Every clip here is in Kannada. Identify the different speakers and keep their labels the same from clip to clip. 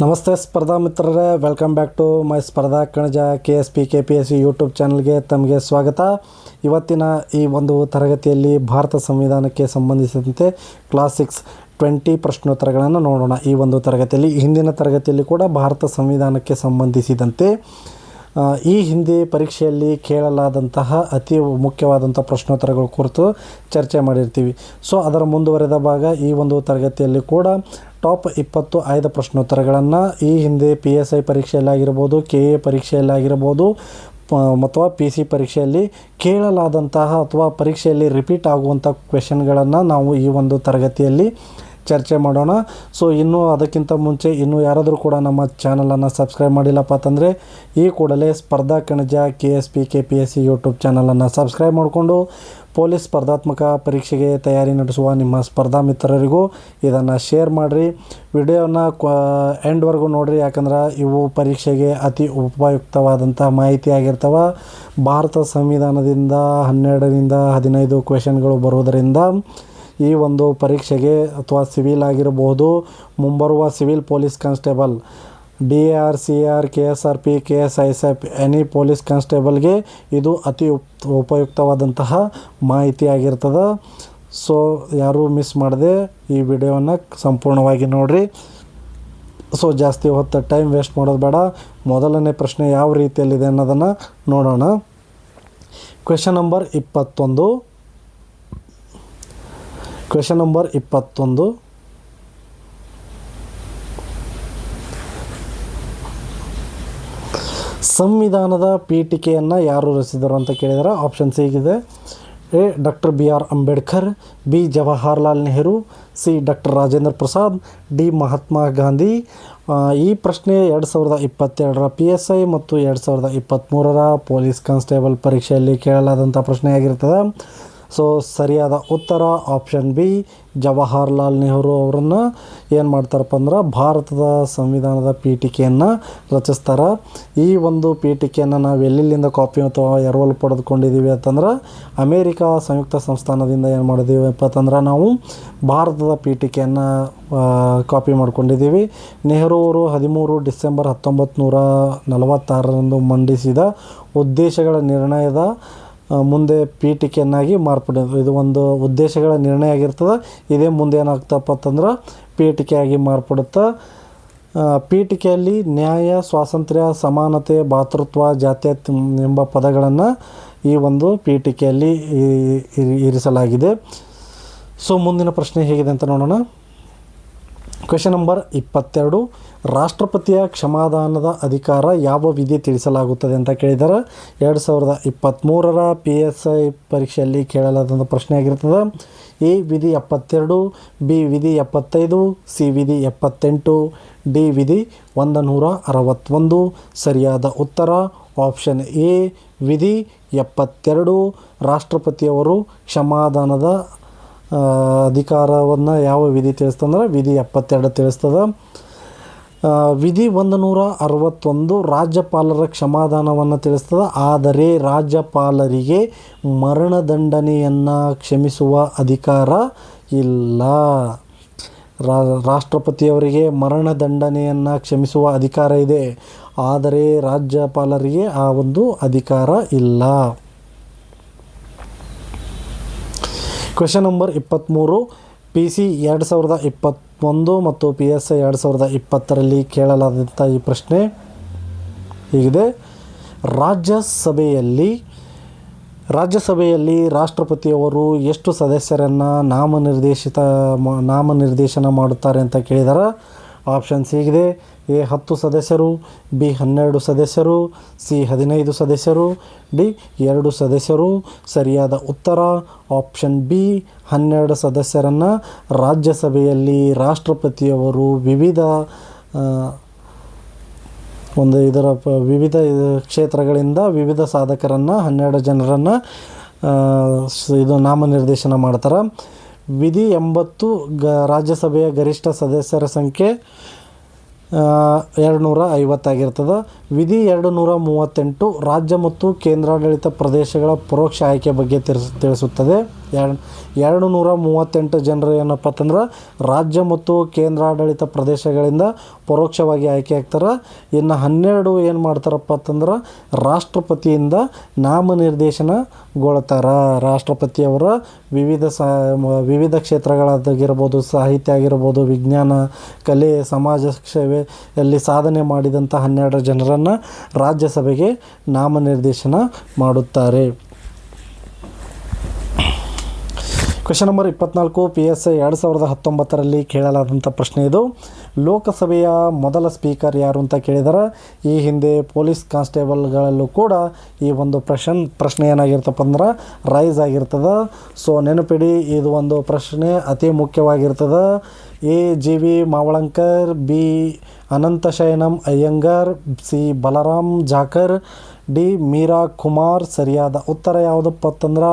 Speaker 1: ನಮಸ್ತೆ ಸ್ಪರ್ಧಾ ಮಿತ್ರರೇ, ವೆಲ್ಕಮ್ ಬ್ಯಾಕ್ ಟು ಮೈ ಸ್ಪರ್ಧಾ ಕಣಜ KSP ಯೂಟ್ಯೂಬ್ ಚಾನಲ್ಗೆ ತಮಗೆ ಸ್ವಾಗತ. ಇವತ್ತಿನ ಈ ಒಂದು ತರಗತಿಯಲ್ಲಿ ಭಾರತ ಸಂವಿಧಾನಕ್ಕೆ ಸಂಬಂಧಿಸಿದಂತೆ ಕ್ಲಾಸ್ 6 20 ಪ್ರಶ್ನೋತ್ತರಗಳನ್ನು ನೋಡೋಣ. ಈ ಒಂದು ತರಗತಿಯಲ್ಲಿ ಹಿಂದಿನ ತರಗತಿಯಲ್ಲಿ ಕೂಡ ಭಾರತ ಸಂವಿಧಾನಕ್ಕೆ ಸಂಬಂಧಿಸಿದಂತೆ ಈ ಹಿಂದೆ ಪರೀಕ್ಷೆಯಲ್ಲಿ ಕೇಳಲಾದಂತಹ ಅತಿ ಮುಖ್ಯವಾದಂಥ ಪ್ರಶ್ನೋತ್ತರಗಳ ಕುರಿತು ಚರ್ಚೆ ಮಾಡಿರ್ತೀವಿ. ಸೊ ಅದರ ಮುಂದುವರೆದ ಭಾಗ ಈ ಒಂದು ತರಗತಿಯಲ್ಲಿ ಕೂಡ ಟಾಪ್ 20 ಆಯ್ದ ಪ್ರಶ್ನೋತ್ತರಗಳನ್ನು ಈ ಹಿಂದೆ PSI ಪರೀಕ್ಷೆಯಲ್ಲಾಗಿರ್ಬೋದು, KA ಪರೀಕ್ಷೆಯಲ್ಲಾಗಿರ್ಬೋದು ಅಥವಾ PC ಪರೀಕ್ಷೆಯಲ್ಲಿ ಕೇಳಲಾದಂತಹ ಅಥವಾ ಪರೀಕ್ಷೆಯಲ್ಲಿ ರಿಪೀಟ್ ಆಗುವಂಥ ಕ್ವೆಶನ್ಗಳನ್ನು ನಾವು ಈ ಒಂದು ತರಗತಿಯಲ್ಲಿ ಚರ್ಚೆ ಮಾಡೋಣ. ಸೊ ಇನ್ನೂ ಅದಕ್ಕಿಂತ ಮುಂಚೆ ಇನ್ನೂ ಯಾರಾದರೂ ಕೂಡ ನಮ್ಮ ಚಾನಲನ್ನು ಸಬ್ಸ್ಕ್ರೈಬ್ ಮಾಡಿಲ್ಲಪ್ಪ ಅಂತಂದರೆ ಈ ಕೂಡಲೇ ಸ್ಪರ್ಧಾ ಕಣಜ KSP ಯೂಟ್ಯೂಬ್ ಚಾನಲನ್ನು ಸಬ್ಸ್ಕ್ರೈಬ್ ಮಾಡಿಕೊಂಡು ಪೊಲೀಸ್ ಸ್ಪರ್ಧಾತ್ಮಕ ಪರೀಕ್ಷೆಗೆ ತಯಾರಿ ನಡೆಸುವ ನಿಮ್ಮ ಸ್ಪರ್ಧಾ ಮಿತ್ರರಿಗೂ ಇದನ್ನು ಶೇರ್ ಮಾಡಿರಿ. ವಿಡಿಯೋನ ಎಂಡ್ವರೆಗೂ ನೋಡಿರಿ, ಯಾಕಂದ್ರೆ ಇವು ಪರೀಕ್ಷೆಗೆ ಅತಿ ಉಪಯುಕ್ತವಾದಂಥ ಮಾಹಿತಿ ಆಗಿರ್ತವೆ. ಭಾರತ ಸಂವಿಧಾನದಿಂದ 12ರಿಂದ 15 ಕ್ವೆಶನ್ಗಳು ಬರುವುದರಿಂದ ಈ ಒಂದು ಪರೀಕ್ಷೆಗೆ ಅಥವಾ ಸಿವಿಲ್ ಆಗಿರಬಹುದು, ಮುಂಬರುವ civil police constable DAR, CR, KSRP, KSISF any police ಕಾನ್ಸ್ಟೇಬಲ್ಗೆ ಇದು ಅತಿ ಉಪಯುಕ್ತವಾದಂತಹ ಮಾಹಿತಿ ಆಗಿರ್ತದೆ. ಸೊ ಯಾರೂ ಮಿಸ್ ಮಾಡದೆ ಈ ವಿಡಿಯೋನ ಸಂಪೂರ್ಣವಾಗಿ ನೋಡಿರಿ. ಸೊ ಜಾಸ್ತಿ ಹೊತ್ತು ಟೈಮ್ ವೇಸ್ಟ್ ಮಾಡೋದು ಬೇಡ. ಮೊದಲನೇ ಪ್ರಶ್ನೆ ಯಾವ ರೀತಿಯಲ್ಲಿದೆ ಅನ್ನೋದನ್ನು ನೋಡೋಣ. Question number 21. ಸಂವಿಧಾನದ ಪೀಠಿಕೆಯನ್ನು ಯಾರು ರಚಿಸಿದರು ಅಂತ ಕೇಳಿದರೆ ಆಪ್ಷನ್ಸ್ ಹೀಗಿದೆ: A. Doctor BR Ambedkar, B. Jawaharlal Nehru, C. Doctor Rajendra Prasad, D. Mahatma Gandhi. ಈ ಪ್ರಶ್ನೆ 2022ರ PSI ಮತ್ತು 2023ರ ಪೊಲೀಸ್ ಕಾನ್ಸ್ಟೇಬಲ್ ಪರೀಕ್ಷೆಯಲ್ಲಿ ಕೇಳಲಾದಂಥ ಪ್ರಶ್ನೆಯಾಗಿರ್ತದೆ. ಸೊ ಸರಿಯಾದ ಉತ್ತರ ಆಪ್ಷನ್ B. ಜವಾಹರ್ಲಾಲ್ ನೆಹರು ಅವರನ್ನು ಏನು ಮಾಡ್ತಾರಪ್ಪ ಅಂದ್ರೆ ಭಾರತದ ಸಂವಿಧಾನದ ಪೀಠಿಕೆಯನ್ನು ರಚಿಸ್ತಾರೆ. ಈ ಒಂದು ಪೀಠಿಕೆಯನ್ನು ನಾವು ಎಲ್ಲಿಂದ ಕಾಪಿ ಅಥವಾ ಎರವಲು ಪಡೆದುಕೊಂಡಿದ್ದೀವಿ ಅಂತಂದ್ರೆ ಅಮೇರಿಕಾ ಸಂಯುಕ್ತ ಸಂಸ್ಥಾನದಿಂದ ಏನು ಮಾಡಿದ್ದೀವಪ್ಪ ಅಂತಂದ್ರೆ ನಾವು ಭಾರತದ ಪೀಠಿಕೆಯನ್ನು ಕಾಪಿ ಮಾಡ್ಕೊಂಡಿದ್ದೀವಿ. ನೆಹರು ಅವರು 13 ಡಿಸೆಂಬರ್ 1946ರಂದು ಮಂಡಿಸಿದ ಉದ್ದೇಶಗಳ ನಿರ್ಣಯದ ಮುಂದೆ ಪೀಠಿಕೆಯನ್ನಾಗಿ ಮಾರ್ಪಡಿದೆ. ಇದು ಒಂದು ಉದ್ದೇಶಗಳ ನಿರ್ಣಯ ಆಗಿರ್ತದೆ. ಇದೇ ಮುಂದೆ ಏನಾಗ್ತಪ್ಪ ಅಂತಂದ್ರೆ ಪೀಠಿಕೆಯಾಗಿ ಮಾರ್ಪಡುತ್ತೆ. ಪೀಠಿಕೆಯಲ್ಲಿ ನ್ಯಾಯ, ಸ್ವಾತಂತ್ರ್ಯ, ಸಮಾನತೆ, ಭಾತೃತ್ವ, ಜಾತ್ಯತೀತ ಎಂಬ ಪದಗಳನ್ನು ಈ ಒಂದು ಪೀಠಿಕೆಯಲ್ಲಿ ಇರಿಸಲಾಗಿದೆ. ಸೊ ಮುಂದಿನ ಪ್ರಶ್ನೆ ಹೇಗಿದೆ ಅಂತ ನೋಡೋಣ. Question number 22. ರಾಷ್ಟ್ರಪತಿಯ ಕ್ಷಮಾದಾನದ ಅಧಿಕಾರ ಯಾವ ವಿಧಿ ತಿಳಿಸಲಾಗುತ್ತದೆ ಅಂತ ಕೇಳಿದ್ದಾರೆ. 2023ರ PSI ಪರೀಕ್ಷೆಯಲ್ಲಿ ಕೇಳಲಾದಂಥ ಪ್ರಶ್ನೆ ಆಗಿರ್ತದೆ. A. ವಿಧಿ 72, B. ವಿಧಿ 75, C. ವಿಧಿ 78, D. ವಿಧಿ 161. ಸರಿಯಾದ ಉತ್ತರ ಆಪ್ಷನ್ A. ವಿಧಿ 72. ರಾಷ್ಟ್ರಪತಿಯವರು ಕ್ಷಮಾದಾನದ ಅಧಿಕಾರವನ್ನು ಯಾವ ವಿಧಿ ತಿಳಿಸ್ತಂದ್ರೆ ವಿಧಿ 72 ತಿಳಿಸ್ತದೆ. ವಿಧಿ 161 ರಾಜ್ಯಪಾಲರ ಕ್ಷಮಾದಾನವನ್ನು ತಿಳಿಸ್ತದೆ. ಆದರೆ ರಾಜ್ಯಪಾಲರಿಗೆ ಮರಣದಂಡನೆಯನ್ನು ಕ್ಷಮಿಸುವ ಅಧಿಕಾರ ಇಲ್ಲ. ರಾಷ್ಟ್ರಪತಿಯವರಿಗೆ ಮರಣದಂಡನೆಯನ್ನು ಕ್ಷಮಿಸುವ ಅಧಿಕಾರ ಇದೆ, ಆದರೆ ರಾಜ್ಯಪಾಲರಿಗೆ ಆ ಒಂದು ಅಧಿಕಾರ ಇಲ್ಲ. Question number 23. PC 2021 ಮತ್ತು PSI 2020ರಲ್ಲಿ ಕೇಳಲಾದಂಥ ಈ ಪ್ರಶ್ನೆ ಹೀಗಿದೆ: ರಾಜ್ಯಸಭೆಯಲ್ಲಿ ರಾಷ್ಟ್ರಪತಿಯವರು ಎಷ್ಟು ಸದಸ್ಯರನ್ನು ನಾಮನಿರ್ದೇಶನ ಮಾಡುತ್ತಾರೆ ಅಂತ ಕೇಳಿದ್ದಾರೆ. ಆಪ್ಷನ್ಸ್ ಹೀಗಿದೆ: A. 10 ಸದಸ್ಯರು, B. 12 ಸದಸ್ಯರು, C. 15 ಸದಸ್ಯರು, D. 2 ಸದಸ್ಯರು. ಸರಿಯಾದ ಉತ್ತರ ಆಪ್ಷನ್ B. 12 ಸದಸ್ಯರನ್ನು ರಾಜ್ಯಸಭೆಯಲ್ಲಿ ರಾಷ್ಟ್ರಪತಿಯವರು ವಿವಿಧ ಕ್ಷೇತ್ರಗಳಿಂದ ವಿವಿಧ ಸಾಧಕರನ್ನು 12 ಜನರನ್ನು ಇದು ನಾಮನಿರ್ದೇಶನ ಮಾಡ್ತಾರೆ. ವಿಧಿ 80 ರಾಜ್ಯಸಭೆಯ ಗರಿಷ್ಠ ಸದಸ್ಯರ ಸಂಖ್ಯೆ 250 ಆಗಿರ್ತದೆ. ವಿಧಿ 238 ರಾಜ್ಯ ಮತ್ತು ಕೇಂದ್ರಾಡಳಿತ ಪ್ರದೇಶಗಳ ಪರೋಕ್ಷ ಆಯ್ಕೆ ಬಗ್ಗೆ ತಿಳಿಸುತ್ತದೆ. 238 ಜನರು ಏನಪ್ಪ ಅಂತಂದ್ರೆ ರಾಜ್ಯ ಮತ್ತು ಕೇಂದ್ರಾಡಳಿತ ಪ್ರದೇಶಗಳಿಂದ ಪರೋಕ್ಷವಾಗಿ ಆಯ್ಕೆ ಆಗ್ತಾರೆ. ಇನ್ನು 12 ಏನು ಮಾಡ್ತಾರಪ್ಪ ಅಂತಂದ್ರೆ ರಾಷ್ಟ್ರಪತಿಯಿಂದ ನಾಮನಿರ್ದೇಶನಗೊಳ್ತಾರೆ. ರಾಷ್ಟ್ರಪತಿಯವರ ವಿವಿಧ ಕ್ಷೇತ್ರಗಳಾಗಿರ್ಬೋದು, ಸಾಹಿತ್ಯ ಆಗಿರ್ಬೋದು, ವಿಜ್ಞಾನ, ಕಲೆ, ಸಮಾಜ ಸೇವೆಯಲ್ಲಿ ಸಾಧನೆ ಮಾಡಿದಂಥ 12 ಜನರನ್ನು ರಾಜ್ಯಸಭೆಗೆ ನಾಮನಿರ್ದೇಶನ ಮಾಡುತ್ತಾರೆ. ಕ್ವೆಶ್ಚನ್ ನಂಬರ್ 24 PSI 2019ರಲ್ಲಿ ಕೇಳಲಾದಂಥ ಪ್ರಶ್ನೆ ಇದು. ಲೋಕಸಭೆಯ ಮೊದಲ ಸ್ಪೀಕರ್ ಯಾರು ಅಂತ ಕೇಳಿದರೆ, ಈ ಹಿಂದೆ ಪೊಲೀಸ್ ಕಾನ್ಸ್ಟೇಬಲ್ಗಳಲ್ಲೂ ಕೂಡ ಈ ಒಂದು ಪ್ರಶ್ನೆ ಏನಾಗಿರ್ತಪ್ಪ ಅಂದ್ರೆ ರೈಸ್ ಆಗಿರ್ತದೆ. ಸೊ ನೆನಪಿಡಿ, ಇದು ಒಂದು ಪ್ರಶ್ನೆ ಅತಿ ಮುಖ್ಯವಾಗಿರ್ತದೆ. A. G.V. Mavalankar, B. ಅನಂತಶಯನಂ Iyengar, C. Balram ಜಾಕರ್, D. Meera Kumar. ಸರಿಯಾದ ಉತ್ತರ ಯಾವುದಪ್ಪ ಅಂತಂದ್ರೆ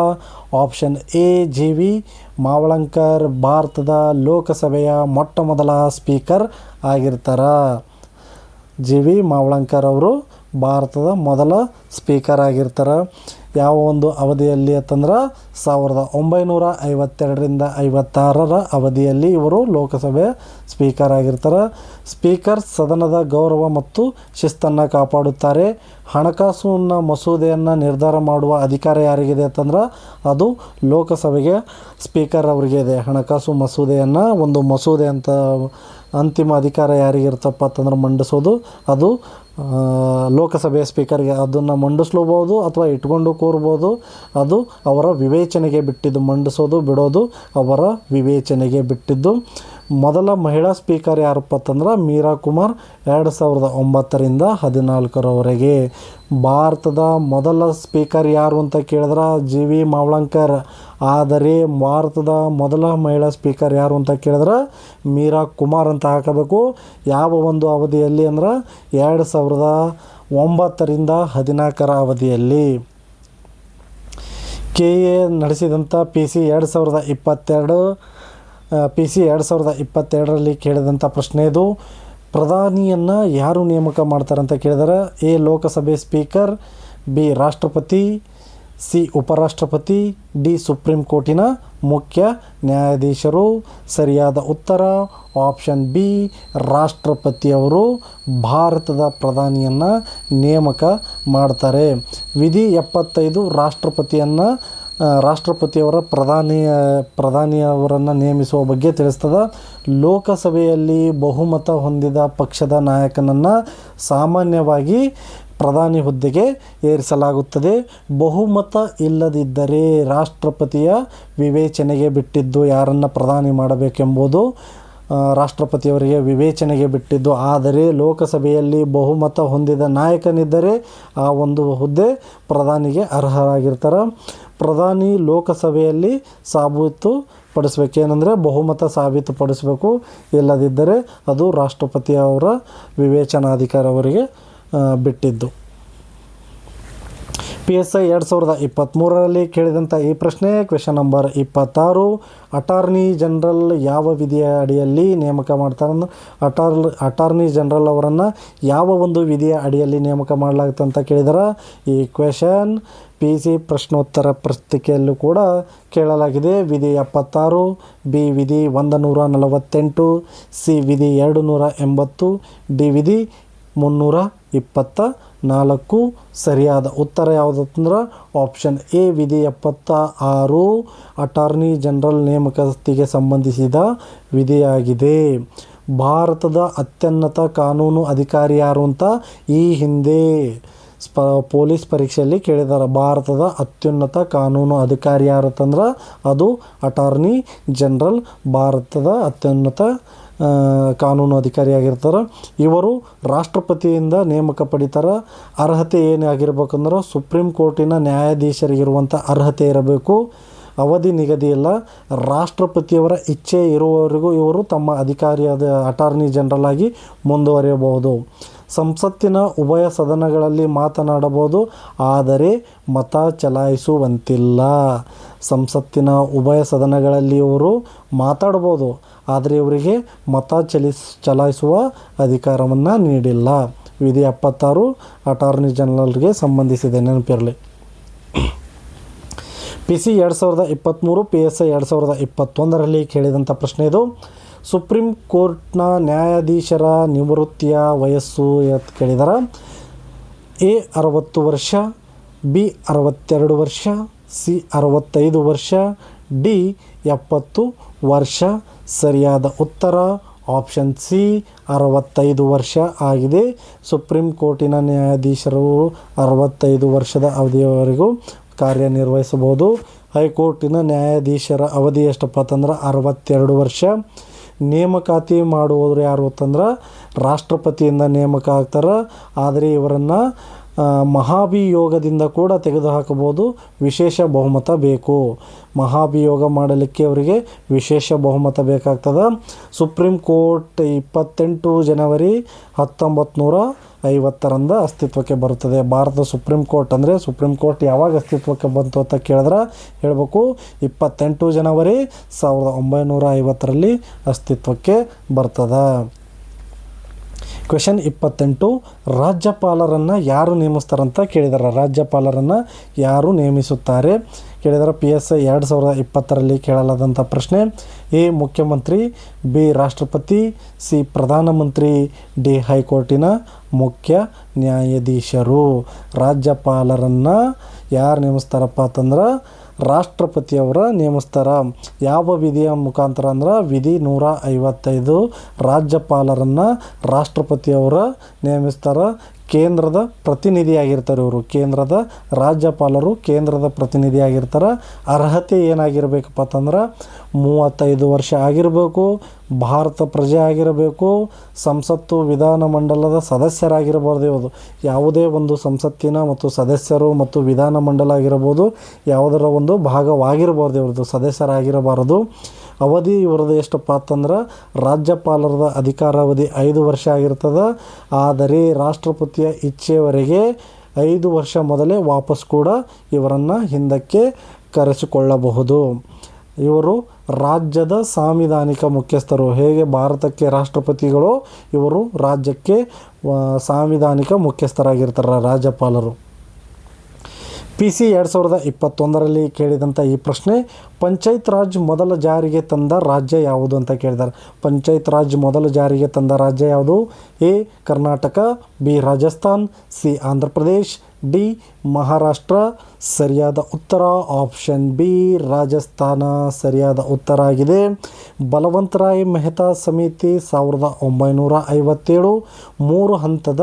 Speaker 1: ಆಪ್ಷನ್ A. G.V. ಮಾವಳಂಕರ್ ಭಾರತದ ಲೋಕಸಭೆಯ ಮೊಟ್ಟ ಮೊದಲ ಸ್ಪೀಕರ್ ಆಗಿರ್ತಾರೆ. G.V. ಮಾವಳಂಕರ್ ಅವರು ಭಾರತದ ಮೊದಲ ಸ್ಪೀಕರ್ ಆಗಿರ್ತಾರೆ. ಯಾವ ಒಂದು ಅವಧಿಯಲ್ಲಿ ಅಂತಂದ್ರೆ 1952ರಿಂದ 56ರ ಅವಧಿಯಲ್ಲಿ ಇವರು ಲೋಕಸಭೆ ಸ್ಪೀಕರ್ ಆಗಿರ್ತಾರೆ. ಸ್ಪೀಕರ್ ಸದನದ ಗೌರವ ಮತ್ತು ಶಿಸ್ತನ್ನು ಕಾಪಾಡುತ್ತಾರೆ. ಹಣಕಾಸಿನ ಮಸೂದೆಯನ್ನು ನಿರ್ಧಾರ ಮಾಡುವ ಅಧಿಕಾರ ಯಾರಿಗಿದೆ ಅಂತಂದ್ರೆ ಅದು ಲೋಕಸಭೆಗೆ ಸ್ಪೀಕರ್ ಅವರಿಗೆ ಇದೆ. ಹಣಕಾಸು ಮಸೂದೆಯನ್ನು ಒಂದು ಮಸೂದೆ ಅಂತ ಅಂತಿಮ ಅಧಿಕಾರ ಯಾರಿಗಿರ್ತಪ್ಪ ಅಂತಂದ್ರೆ ಮಂಡಿಸೋದು ಅದು ಲೋಕಸಭೆಯ ಸ್ಪೀಕರ್ಗೆ. ಅದನ್ನು ಮಂಡಿಸ್ಲೂಬೋದು ಅಥವಾ ಇಟ್ಕೊಂಡು ಕೂರ್ಬೋದು. ಅದು ಅವರ ವಿವೇಚನೆಗೆ ಬಿಟ್ಟಿದ್ದು. ಮಂಡಿಸೋದು ಬಿಡೋದು ಅವರ ವಿವೇಚನೆಗೆ ಬಿಟ್ಟಿದ್ದು. ಮೊದಲ ಮಹಿಳಾ ಸ್ಪೀಕರ್ ಯಾರಪ್ಪ ಅಂತಂದ್ರೆ ಮೀರಾ ಕುಮಾರ್ 2009ರಿಂದ 14ರವರೆಗೆ. ಭಾರತದ ಮೊದಲ ಸ್ಪೀಕರ್ ಯಾರು ಅಂತ ಕೇಳಿದ್ರೆ G.V. ಮಾವಳಂಕರ್. ಆದರೆ ಭಾರತದ ಮೊದಲ ಮಹಿಳಾ ಸ್ಪೀಕರ್ ಯಾರು ಅಂತ ಕೇಳಿದ್ರೆ ಮೀರಾ ಕುಮಾರ್ ಅಂತ ಹಾಕಬೇಕು. ಯಾವ ಒಂದು ಅವಧಿಯಲ್ಲಿ ಅಂದ್ರೆ 2009ರಿಂದ 14ರ ಅವಧಿಯಲ್ಲಿ. KA ನಡೆಸಿದಂಥ PC 2022ರಲ್ಲಿ ಕೇಳಿದಂಥ ಪ್ರಶ್ನೆ ಇದು. ಪ್ರಧಾನಿಯನ್ನು ಯಾರು ನೇಮಕ ಮಾಡ್ತಾರೆ ಅಂತ ಕೇಳಿದರೆ A. Lok Sabha speaker, B. ರಾಷ್ಟ್ರಪತಿ, C. ಉಪರಾಷ್ಟ್ರಪತಿ, D. ಸುಪ್ರೀಂ ಕೋರ್ಟಿನ ಮುಖ್ಯ ನ್ಯಾಯಾಧೀಶರು. ಸರಿಯಾದ ಉತ್ತರ ಆಪ್ಷನ್ B. ರಾಷ್ಟ್ರಪತಿಯವರು ಭಾರತದ ಪ್ರಧಾನಿಯನ್ನು ನೇಮಕ ಮಾಡ್ತಾರೆ. ವಿಧಿ 75 ರಾಷ್ಟ್ರಪತಿಯವರ ಪ್ರಧಾನಿಯವರನ್ನು ನೇಮಿಸುವ ಬಗ್ಗೆ ತಿಳಿಸ್ತದೆ. ಲೋಕಸಭೆಯಲ್ಲಿ ಬಹುಮತ ಹೊಂದಿದ ಪಕ್ಷದ ನಾಯಕನನ್ನು ಸಾಮಾನ್ಯವಾಗಿ ಪ್ರಧಾನಿ ಹುದ್ದೆಗೆ ಏರಿಸಲಾಗುತ್ತದೆ. ಬಹುಮತ ಇಲ್ಲದಿದ್ದರೆ ರಾಷ್ಟ್ರಪತಿಯ ವಿವೇಚನೆಗೆ ಬಿಟ್ಟಿದ್ದು ಯಾರನ್ನು ಪ್ರಧಾನಿ ಮಾಡಬೇಕೆಂಬುದು ರಾಷ್ಟ್ರಪತಿಯವರಿಗೆ ವಿವೇಚನೆಗೆ ಬಿಟ್ಟಿದ್ದು. ಆದರೆ ಲೋಕಸಭೆಯಲ್ಲಿ ಬಹುಮತ ಹೊಂದಿದ ನಾಯಕನಿದ್ದರೆ ಆ ಒಂದು ಹುದ್ದೆ ಪ್ರಧಾನಿಗೆ ಅರ್ಹರಾಗಿರ್ತಾರೆ. ಪ್ರಧಾನಿ ಲೋಕಸಭೆಯಲ್ಲಿ ಸಾಬೀತುಪಡಿಸಬೇಕೇನೆಂದರೆ ಬಹುಮತ ಸಾಬೀತುಪಡಿಸಬೇಕು. ಇಲ್ಲದಿದ್ದರೆ ಅದು ರಾಷ್ಟ್ರಪತಿಯವರ ವಿವೇಚನಾಧಿಕಾರ ಅವರಿಗೆ ಬಿಟ್ಟಿದ್ದು. PSI 2023ರಲ್ಲಿ ಕೇಳಿದಂಥ ಈ ಪ್ರಶ್ನೆ ಕ್ವೆಶ್ಚನ್ ನಂಬರ್ 26. ಅಟಾರ್ನಿ ಜನರಲ್ ಯಾವ ವಿಧಿಯ ಅಡಿಯಲ್ಲಿ ನೇಮಕ ಮಾಡ್ತಾರೆ ಅಂದ್ರೆ ಅಟಾರ್ನಿ ಜನರಲ್ ಅವರನ್ನು ಯಾವ ಒಂದು ವಿಧಿಯ ಅಡಿಯಲ್ಲಿ ನೇಮಕ ಮಾಡಲಾಗುತ್ತೆ ಅಂತ ಕೇಳಿದರೆ ಈ ಕ್ವೆಶ್ಚನ್ PC ಪ್ರಶ್ನೋತ್ತರ ಪತ್ರಿಕೆಯಲ್ಲೂ ಕೂಡ ಕೇಳಲಾಗಿದೆ. ವಿಧಿ 76, B. ವಿಧಿ 148, C. ವಿಧಿ 280, D. ವಿಧಿ 324. ಸರಿಯಾದ ಉತ್ತರ ಯಾವುದಂದ್ರೆ ಆಪ್ಷನ್ A. ವಿಧಿ 76 ಅಟಾರ್ನಿ ಜನರಲ್ ನೇಮಕಾತಿಗೆ ಸಂಬಂಧಿಸಿದ ವಿಧಿಯಾಗಿದೆ. ಭಾರತದ ಅತ್ಯುನ್ನತ ಕಾನೂನು ಅಧಿಕಾರಿ ಯಾರು ಅಂತ ಈ ಹಿಂದೆ ಪೊಲೀಸ್ ಪರೀಕ್ಷೆಯಲ್ಲಿ ಕೇಳಿದ್ದಾರೆ. ಭಾರತದ ಅತ್ಯುನ್ನತ ಕಾನೂನು ಅಧಿಕಾರಿ ಯಾರು ಅಂತಂದ್ರೆ ಅದು ಅಟಾರ್ನಿ ಜನರಲ್ ಭಾರತದ ಅತ್ಯುನ್ನತ ಕಾನೂನು ಅಧಿಕಾರಿಯಾಗಿರ್ತಾರೆ. ಇವರು ರಾಷ್ಟ್ರಪತಿಯಿಂದ ನೇಮಕ ಪಡಿತಾರೆ. ಅರ್ಹತೆ ಏನಾಗಿರ್ಬೇಕಂದ್ರೆ ಸುಪ್ರೀಂ ಕೋರ್ಟಿನ ನ್ಯಾಯಾಧೀಶರಿಗಿರುವಂಥ ಅರ್ಹತೆ ಇರಬೇಕು. ಅವಧಿ ನಿಗದಿ ಇಲ್ಲ. ರಾಷ್ಟ್ರಪತಿಯವರ ಇಚ್ಛೆ ಇರುವವರೆಗೂ ಇವರು ತಮ್ಮ ಅಧಿಕಾರಿಯಾದ ಅಟಾರ್ನಿ ಜನರಲ್ ಆಗಿ ಮುಂದುವರಿಯಬಹುದು. ಸಂಸತ್ತಿನ ಉಭಯ ಸದನಗಳಲ್ಲಿ ಮಾತನಾಡಬಹುದು, ಆದರೆ ಮತ ಚಲಾಯಿಸುವಂತಿಲ್ಲ. ಸಂಸತ್ತಿನ ಉಭಯ ಸದನಗಳಲ್ಲಿ ಇವರು ಮಾತಾಡ್ಬೋದು, ಆದರೆ ಇವರಿಗೆ ಮತ ಚಲಾಯಿಸುವ ಅಧಿಕಾರವನ್ನು ನೀಡಿಲ್ಲ. ವಿಧಿ 76 ಅಟಾರ್ನಿ ಜನರಲ್ಗೆ ಸಂಬಂಧಿಸಿದೆ, ನೆನಪಿರಲಿ. PC 2023 PSI 2021ರಲ್ಲಿ ಕೇಳಿದಂಥ ಪ್ರಶ್ನೆ ಇದು. ಸುಪ್ರೀಂ ಕೋರ್ಟ್ನ ನ್ಯಾಯಾಧೀಶರ ನಿವೃತ್ತಿಯ ವಯಸ್ಸು ಅಂತ ಕೇಳಿದಾರೆ. A 60 ವರ್ಷ, B 62 ವರ್ಷ, C 65 ವರ್ಷ, D 70 ವರ್ಷ. ಸರಿಯಾದ ಉತ್ತರ ಆಪ್ಷನ್ ಸಿ 65 ವರ್ಷ ಆಗಿದೆ. ಸುಪ್ರೀಂ ಕೋರ್ಟಿನ ನ್ಯಾಯಾಧೀಶರು 65 ವರ್ಷದ ಅವಧಿಯವರೆಗೂ ಕಾರ್ಯನಿರ್ವಹಿಸಬಹುದು. ಹೈಕೋರ್ಟಿನ ನ್ಯಾಯಾಧೀಶರ ಅವಧಿ ಎಷ್ಟಪ್ಪ ಅಂತಂದ್ರೆ 62 ವರ್ಷ. ನೇಮಕಾತಿ ಮಾಡುವವರು ಯಾರು ಅಂತಂದ್ರೆ ರಾಷ್ಟ್ರಪತಿಯಿಂದ ನೇಮಕ ಆಗ್ತಾರೆ. ಆದರೆ ಇವರನ್ನು ಮಹಾಭಿಯೋಗದಿಂದ ಕೂಡ ತೆಗೆದುಹಾಕಬಹುದು. ವಿಶೇಷ ಬಹುಮತ ಬೇಕು. ಮಹಾಭಿಯೋಗ ಮಾಡಲಿಕ್ಕೆ ಅವರಿಗೆ ವಿಶೇಷ ಬಹುಮತ ಬೇಕಾಗ್ತದೆ. ಸುಪ್ರೀಂ ಕೋರ್ಟ್ 28 ಜನವರಿ 1950ರಿಂದ ಅಸ್ತಿತ್ವಕ್ಕೆ ಬರುತ್ತದೆ. ಭಾರತದ ಸುಪ್ರೀಂ ಕೋರ್ಟ್ ಅಂದರೆ ಸುಪ್ರೀಂ ಕೋರ್ಟ್ ಯಾವಾಗ ಅಸ್ತಿತ್ವಕ್ಕೆ ಬಂತು ಅಂತ ಕೇಳಿದ್ರೆ ಹೇಳಬೇಕು 28 ಜನವರಿ 1950ರಲ್ಲಿ ಅಸ್ತಿತ್ವಕ್ಕೆ ಬರ್ತದೆ. ಕ್ವೆಶನ್ 28, ರಾಜ್ಯಪಾಲರನ್ನು ಯಾರು ನೇಮಿಸ್ತಾರಂತ ಕೇಳಿದಾರೆ. ರಾಜ್ಯಪಾಲರನ್ನು ಯಾರು ನೇಮಿಸುತ್ತಾರೆ ಕೇಳಿದಾರೆ. PSI 2020ರಲ್ಲಿ ಕೇಳಲಾದಂಥ ಪ್ರಶ್ನೆ. ಎ ಮುಖ್ಯಮಂತ್ರಿ, ಬಿ ರಾಷ್ಟ್ರಪತಿ, ಸಿ ಪ್ರಧಾನಮಂತ್ರಿ, ಡಿ ಹೈಕೋರ್ಟಿನ ಮುಖ್ಯ ನ್ಯಾಯಾಧೀಶರು. ರಾಜ್ಯಪಾಲರನ್ನು ಯಾರು ನೇಮಿಸ್ತಾರಪ್ಪ ಅಂತಂದ್ರೆ ರಾಷ್ಟ್ರಪತಿಯವರ ನೇಮಿಸ್ತಾರ. ಯಾವ ವಿಧಿಯ ಮುಖಾಂತರ ಅಂದ್ರೆ ವಿಧಿ 155 ರಾಜ್ಯಪಾಲರನ್ನು ರಾಷ್ಟ್ರಪತಿಯವರ ನೇಮಿಸ್ತಾರ. ಕೇಂದ್ರದ ಪ್ರತಿನಿಧಿಯಾಗಿರ್ತಾರೆ ಇವರು. ಕೇಂದ್ರದ ರಾಜ್ಯಪಾಲರು ಕೇಂದ್ರದ ಪ್ರತಿನಿಧಿಯಾಗಿರ್ತಾರೆ. ಅರ್ಹತೆ ಏನಾಗಿರಬೇಕಪ್ಪ ಅಂತಂದ್ರೆ 35 ವರ್ಷ ಆಗಿರಬೇಕು, ಭಾರತ ಪ್ರಜೆ ಆಗಿರಬೇಕು, ಸಂಸತ್ತು ವಿಧಾನಮಂಡಲದ ಸದಸ್ಯರಾಗಿರಬಾರ್ದು. ಇವರು ಯಾವುದೇ ಒಂದು ಸಂಸತ್ತಿನ ಮತ್ತು ಸದಸ್ಯರು ಮತ್ತು ವಿಧಾನಮಂಡಲ ಆಗಿರಬಹುದು, ಯಾವುದರ ಒಂದು ಭಾಗವಾಗಿರಬಾರ್ದು. ಇವ್ರದ್ದು ಸದಸ್ಯರಾಗಿರಬಾರದು. ಅವಧಿ ಇವ್ರದ್ದು ಎಷ್ಟಪ್ಪ ಅಂತಂದ್ರೆ ರಾಜ್ಯಪಾಲರದ ಅಧಿಕಾರಾವಧಿ 5 ವರ್ಷ ಆಗಿರ್ತದೆ. ಆದರೆ ರಾಷ್ಟ್ರಪತಿಯ ಇಚ್ಛೆಯವರೆಗೆ 5 ವರ್ಷ ಮೊದಲೇ ವಾಪಸ್ ಕೂಡ ಇವರನ್ನು ಹಿಂದಕ್ಕೆ ಕರೆಸಿಕೊಳ್ಳಬಹುದು. ಇವರು ರಾಜ್ಯದ ಸಾಂವಿಧಾನಿಕ ಮುಖ್ಯಸ್ಥರು. ಹೇಗೆ ಭಾರತಕ್ಕೆ ರಾಷ್ಟ್ರಪತಿಗಳು, ಇವರು ರಾಜ್ಯಕ್ಕೆ ಸಾಂವಿಧಾನಿಕ ಮುಖ್ಯಸ್ಥರಾಗಿರ್ತಾರೆ ರಾಜ್ಯಪಾಲರು. PC 2021ರಲ್ಲಿ ಕೇಳಿದಂಥ ಈ ಪ್ರಶ್ನೆ. ಪಂಚಾಯತ್ ರಾಜ್ ಮೊದಲ ಜಾರಿಗೆ ತಂದ ರಾಜ್ಯ ಯಾವುದು ಅಂತ ಕೇಳಿದ್ದಾರೆ. ಪಂಚಾಯತ್ ರಾಜ್ ಮೊದಲು ಜಾರಿಗೆ ತಂದ ರಾಜ್ಯ ಯಾವುದು? A Karnataka, B Rajasthan, C Andhra Pradesh, D Maharashtra. ಸರಿಯಾದ ಉತ್ತರ ಆಪ್ಷನ್ ಬಿ ರಾಜಸ್ಥಾನ ಸರಿಯಾದ ಉತ್ತರ ಆಗಿದೆ. ಬಲವಂತರಾಯ್ ಮೆಹ್ತಾ ಸಮಿತಿ 1957 3 ಹಂತದ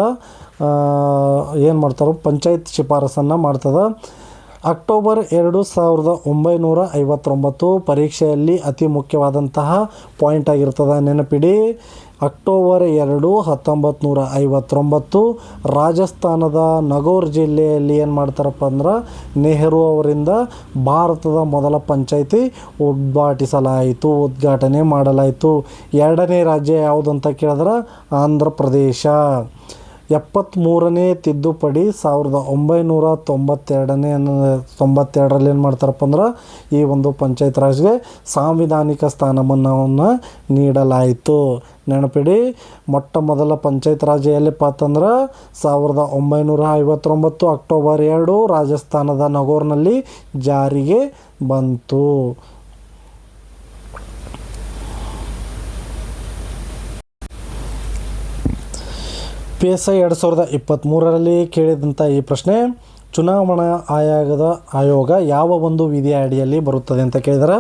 Speaker 1: ಏನು ಮಾಡ್ತಾರೆ ಪಂಚಾಯತ್ ಶಿಫಾರಸನ್ನು ಮಾಡ್ತದೆ. ಅಕ್ಟೋಬರ್ 2 1959 ಪರೀಕ್ಷೆಯಲ್ಲಿ ಅತಿ ಮುಖ್ಯವಾದಂತಹ ಪಾಯಿಂಟ್ ಆಗಿರ್ತದೆ, ನೆನಪಿಡಿ. ಅಕ್ಟೋಬರ್ 2 1959 ರಾಜಸ್ಥಾನದ ನಗೌರ್ ಜಿಲ್ಲೆಯಲ್ಲಿ ಏನು ಮಾಡ್ತಾರಪ್ಪ ಅಂದ್ರೆ ನೆಹರು ಅವರಿಂದ ಭಾರತದ ಮೊದಲ ಪಂಚಾಯಿತಿ ಉದ್ಘಾಟನೆ ಮಾಡಲಾಯಿತು. ಎರಡನೇ ರಾಜ್ಯ ಯಾವುದು ಅಂತ ಕೇಳಿದ್ರೆ ಆಂಧ್ರ ಪ್ರದೇಶ. 73ನೇ ತಿದ್ದುಪಡಿ 1992ರಲ್ಲಿ ಏನು ಮಾಡ್ತಾರಪ್ಪ ಅಂದ್ರೆ ಈ ಒಂದು ಪಂಚಾಯತ್ ರಾಜ್ಗೆ ಸಾಂವಿಧಾನಿಕ ಸ್ಥಾನಮಾನವನ್ನು ನೀಡಲಾಯಿತು. ನೆನಪಿಡಿ, ಮೊಟ್ಟ ಮೊದಲ ಪಂಚಾಯತ್ ರಾಜ್ ಎಲ್ಲಿಪ್ಪ ಅಂತಂದ್ರೆ 1959 ಅಕ್ಟೋಬರ್ 2 ರಾಜಸ್ಥಾನದ ನಗೌರ್ನಲ್ಲಿ ಜಾರಿಗೆ ಬಂತು. PSI 2023ರಲ್ಲಿ ಕೇಳಿದಂಥ ಈ ಪ್ರಶ್ನೆ. ಚುನಾವಣಾ ಆಯೋಗ ಯಾವ ಒಂದು ವಿಧಿಯ ಅಡಿಯಲ್ಲಿ ಬರುತ್ತದೆ ಅಂತ ಕೇಳಿದರೆ.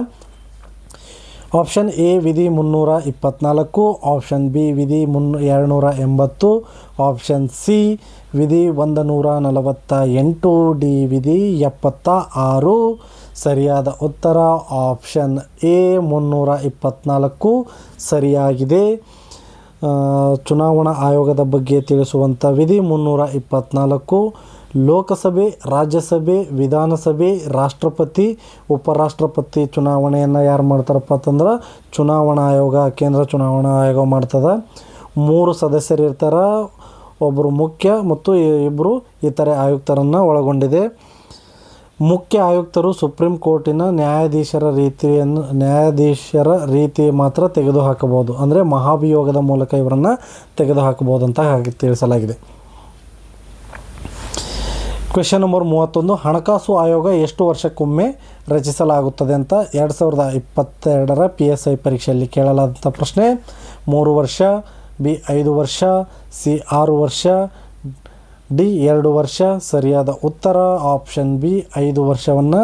Speaker 1: ಆಪ್ಷನ್ ಎ ವಿಧಿ 324, ಆಪ್ಷನ್ ಬಿ ವಿಧಿ 280, ಆಪ್ಷನ್ ಸಿ ವಿಧಿ 148, ಡಿ ವಿಧಿ 76. ಸರಿಯಾದ ಉತ್ತರ ಆಪ್ಷನ್ ಎ 324 ಸರಿಯಾಗಿದೆ. ಚುನಾವಣಾ ಆಯೋಗದ ಬಗ್ಗೆ ತಿಳಿಸುವಂಥ ವಿಧಿ 324. ಲೋಕಸಭೆ, ರಾಜ್ಯಸಭೆ, ವಿಧಾನಸಭೆ, ರಾಷ್ಟ್ರಪತಿ, ಉಪರಾಷ್ಟ್ರಪತಿ ಚುನಾವಣೆಯನ್ನು ಯಾರು ಮಾಡ್ತಾರಪ್ಪ ಅಂತಂದ್ರೆ ಚುನಾವಣಾ ಆಯೋಗ, ಕೇಂದ್ರ ಚುನಾವಣಾ ಆಯೋಗ ಮಾಡ್ತದೆ. 3 ಸದಸ್ಯರು ಇರ್ತಾರೆ. ಒಬ್ಬರು ಮುಖ್ಯ ಮತ್ತು 2 ಇತರೆ ಆಯುಕ್ತರನ್ನು ಒಳಗೊಂಡಿದೆ. ಮುಖ್ಯ ಆಯುಕ್ತರು ಸುಪ್ರೀಂ ಕೋರ್ಟಿನ ನ್ಯಾಯಾಧೀಶರ ರೀತಿ ಮಾತ್ರ ತೆಗೆದುಹಾಕಬಹುದು. ಅಂದರೆ ಮಹಾಭಿಯೋಗದ ಮೂಲಕ ಇವರನ್ನು ತೆಗೆದುಹಾಕಬಹುದು ಅಂತ ಹಾಗೆ ತಿಳಿಸಲಾಗಿದೆ. Question number 31. ಹಣಕಾಸು ಆಯೋಗ ಎಷ್ಟು ವರ್ಷಕ್ಕೊಮ್ಮೆ ರಚಿಸಲಾಗುತ್ತದೆ ಅಂತ 2022 PSI ಪರೀಕ್ಷೆಯಲ್ಲಿ ಕೇಳಲಾದಂಥ ಪ್ರಶ್ನೆ. 3 ವರ್ಷ, ಬಿ 5 ವರ್ಷ, ಸಿ 6 ವರ್ಷ, ಡಿ 2 ವರ್ಷ. ಸರಿಯಾದ ಉತ್ತರ ಆಪ್ಷನ್ ಬಿ 5 ವರ್ಷವನ್ನು